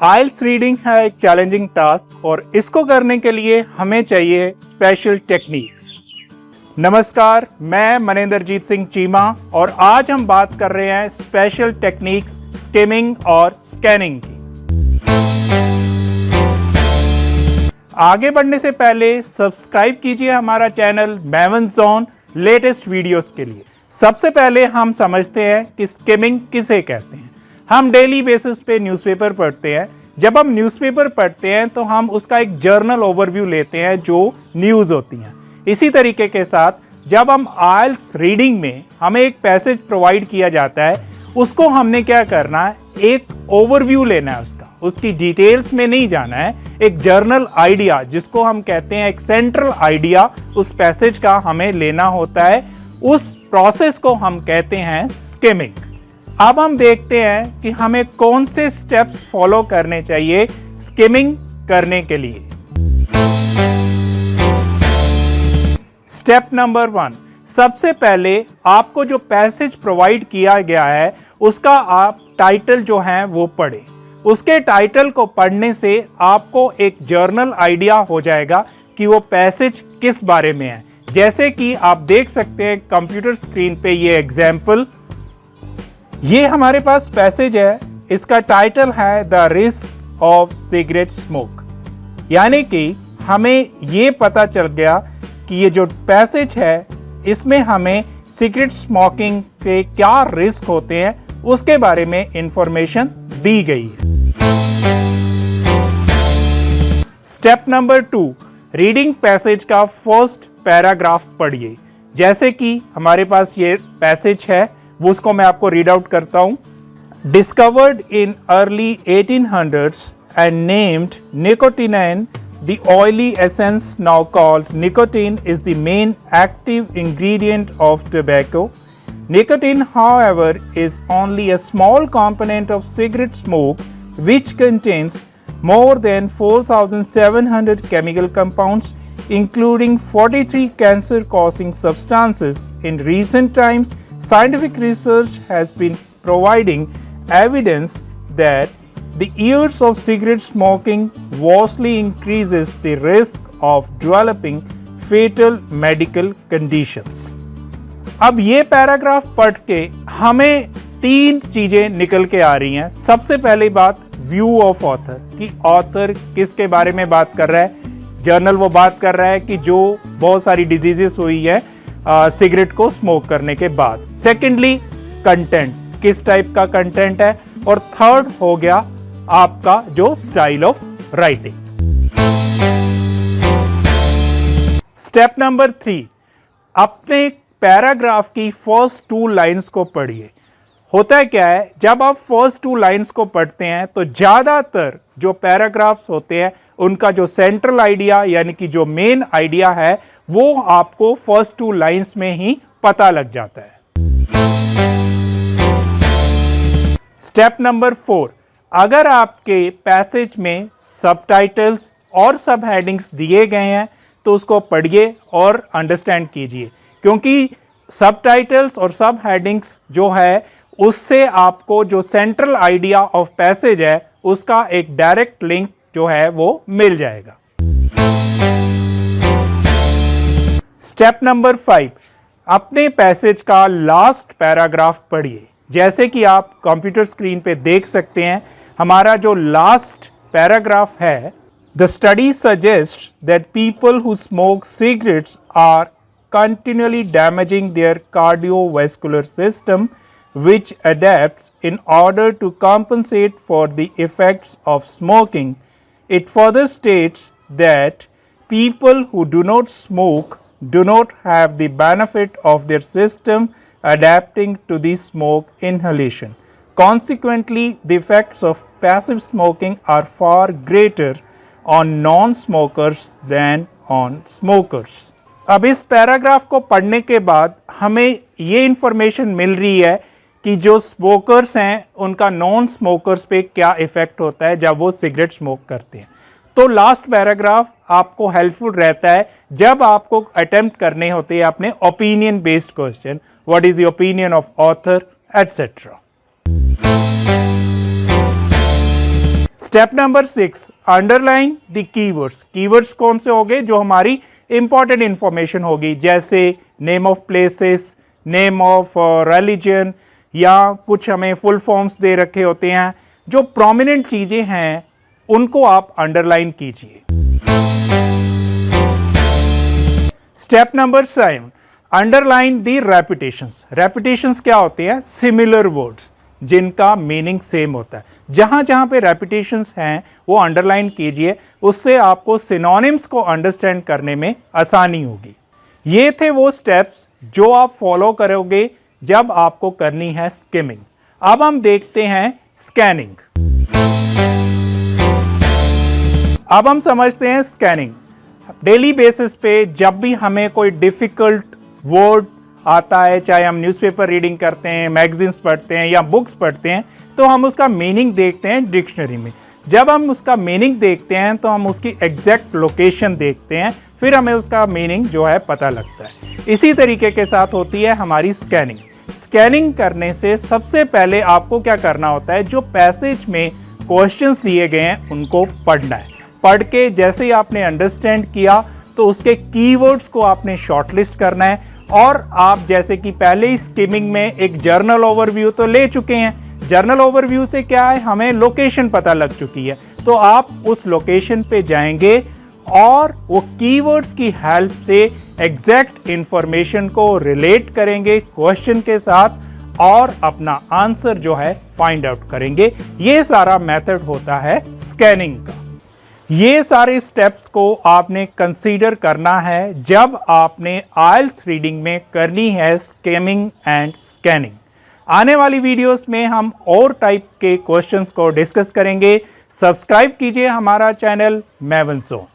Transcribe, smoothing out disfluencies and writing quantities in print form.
आइल्स reading है एक challenging task और इसको करने के लिए हमें चाहिए स्पेशल टेक्निक्स। नमस्कार, मैं मनेंद्रजीत सिंह चीमा और आज हम बात कर रहे हैं स्पेशल टेक्निक्स स्किमिंग और स्कैनिंग की। आगे बढ़ने से पहले सब्सक्राइब कीजिए हमारा चैनल मैवन जोन लेटेस्ट वीडियोस के लिए। सबसे पहले हम समझते हैं कि स्किमिंग किसे कहते हैं। हम डेली बेसिस पे न्यूज़पेपर पढ़ते हैं। जब हम न्यूज़पेपर पढ़ते हैं तो हम उसका एक जर्नल ओवरव्यू लेते हैं जो न्यूज़ होती हैं। इसी तरीके के साथ जब हम आइल्स रीडिंग में हमें एक पैसेज प्रोवाइड किया जाता है, उसको हमने क्या करना है, एक ओवरव्यू लेना है उसकी डिटेल्स में नहीं जाना है। एक जर्नल आइडिया जिसको हम कहते हैं, एक सेंट्रल आइडिया उस पैसेज का हमें लेना होता है। उस प्रोसेस को हम कहते हैं स्किमिंग। अब हम देखते हैं कि हमें कौन से स्टेप्स फॉलो करने चाहिए स्किमिंग करने के लिए। स्टेप नंबर 1, सबसे पहले आपको जो पैसेज प्रोवाइड किया गया है उसका आप टाइटल जो है वो पढ़ें। उसके टाइटल को पढ़ने से आपको एक जर्नल आइडिया हो जाएगा कि वो पैसेज किस बारे में है। जैसे कि आप देख सकते हैं कंप्यूटर स्क्रीन पे ये एग्जाम्पल, ये हमारे पास पैसेज है। इसका टाइटल है the risk of cigarette smoke. यानी कि हमें ये पता चल गया कि ये जो पैसेज है इसमें हमें सिगरेट स्मोकिंग से क्या रिस्क होते हैं उसके बारे में इंफॉर्मेशन दी गई है। स्टेप नंबर 2, रीडिंग पैसेज का फर्स्ट पैराग्राफ पढ़िए। जैसे कि हमारे पास ये पैसेज है, वो उसको मैं आपको रीड आउट करता हूं। Discovered in early 1800s and named nicotianine, the oily essence now called nicotine is the main active ingredient of tobacco. Nicotine, however, is only a small component of cigarette smoke, which contains more than 4,700 chemical compounds, including 43 cancer-causing substances. In recent times, scientific research has been providing evidence that the years of cigarette smoking vastly increases the risk of developing fatal medical conditions. अब ये paragraph पढ़ के हमें 3 चीजें निकल के आ रही हैं। सबसे पहली बात, व्यू ऑफ ऑथर, कि ऑथर किसके बारे में बात कर रहा है। जर्नल वो बात कर रहा है कि जो बहुत सारी डिजीजेस हुई है सिगरेट को स्मोक करने के बाद। सेकेंडली, कंटेंट, किस टाइप का कंटेंट है। और थर्ड हो गया आपका जो style of writing. Step number 3, अपने पैराग्राफ की फर्स्ट 2 लाइंस को पढ़िए। होता क्या है, जब आप फर्स्ट 2 लाइंस को पढ़ते हैं तो ज्यादातर जो पैराग्राफ्स होते हैं उनका जो सेंट्रल आइडिया यानी कि जो मेन आइडिया है वो आपको फर्स्ट 2 लाइंस में ही पता लग जाता है। स्टेप नंबर 4, अगर आपके पैसेज में सबटाइटल्स और सब हेडिंग्स दिए गए हैं तो उसको पढ़िए और अंडरस्टैंड कीजिए, क्योंकि सबटाइटल्स और सब हेडिंग्स जो है उससे आपको जो सेंट्रल आइडिया ऑफ पैसेज है उसका एक डायरेक्ट लिंक जो है वो मिल जाएगा। स्टेप नंबर 5, अपने पैसेज का लास्ट पैराग्राफ पढ़िए। जैसे कि आप कंप्यूटर स्क्रीन पे देख सकते हैं, हमारा जो लास्ट पैराग्राफ है, the study suggest that people who smoke cigarettes are continually damaging their cardiovascular system, which adapts in order to compensate for the effects of smoking. It further states that people who do not smoke do not have the benefit of their system adapting to the smoke inhalation. Consequently, the effects of passive smoking are far greater on non-smokers than on smokers. अब इस paragraph को पढ़ने के बाद हमें ये information मिल रही है कि जो स्मोकर्स हैं उनका नॉन स्मोकर्स पे क्या इफेक्ट होता है जब वो सिगरेट स्मोक करते हैं। तो लास्ट पैराग्राफ आपको हेल्पफुल रहता है जब आपको अटेम्प्ट करने होते हैं अपने opinion based question, what is the opinion of author etcetera. Step number 6, underline the keywords. Keywords कौन से होंगे? जो हमारी इंपॉर्टेंट इंफॉर्मेशन होगी, जैसे name of places, name of religion, या कुछ हमें फुल फॉर्म्स दे रखे होते हैं। जो प्रोमिनेंट चीजें हैं उनको आप अंडरलाइन कीजिए। Step number 7, underline the repetitions. Repetitions क्या होते हैं? सिमिलर वर्ड्स जिनका मीनिंग सेम होता है। जहां जहां पे रेपिटेशंस हैं वो अंडरलाइन कीजिए, उससे आपको सिनोनिम्स को अंडरस्टैंड करने में आसानी होगी। ये थे वो स्टेप्स जो आप फॉलो करोगे जब आपको करनी है स्किमिंग। अब हम देखते हैं स्कैनिंग। अब हम समझते हैं स्कैनिंग। डेली बेसिस पे जब भी हमें कोई डिफिकल्ट वर्ड आता है, चाहे हम न्यूज़पेपर रीडिंग करते हैं, मैगजीन्स पढ़ते हैं या बुक्स पढ़ते हैं, तो हम उसका मीनिंग देखते हैं डिक्शनरी में। जब हम उसका मीनिंग देखते हैं तो हम उसकी एग्जैक्ट लोकेशन देखते हैं, फिर हमें उसका मीनिंग जो है पता लगता है। इसी तरीके के साथ होती है हमारी स्कैनिंग। स्कैनिंग करने से सबसे पहले आपको क्या करना होता है? जो पैसेज में क्वेश्चंस दिए गए हैं उनको पढ़ना है। पढ़ के जैसे ही आपने अंडरस्टैंड किया तो उसके कीवर्ड्स को आपने शॉर्टलिस्ट करना है। और आप जैसे कि पहले ही स्किमिंग में एक जर्नल ओवरव्यू तो ले चुके हैं। जर्नल ओवरव्यू से क्या है? हमें लोकेशन पता लग चुकी है, तो आप उस लोकेशन पे जाएंगे और वो कीवर्ड्स की हेल्प से एग्जैक्ट इंफॉर्मेशन को रिलेट करेंगे क्वेश्चन के साथ और अपना आंसर जो है फाइंड आउट करेंगे। ये सारा मेथड होता है स्कैनिंग का। ये सारे स्टेप्स को आपने कंसीडर करना है जब आपने आइल्स रीडिंग में करनी है स्किमिंग एंड स्कैनिंग। आने वाली वीडियोस में हम और टाइप के क्वेश्चंस को डिस्कस करेंगे। सब्सक्राइब कीजिए हमारा चैनल मैवन ज़ोन।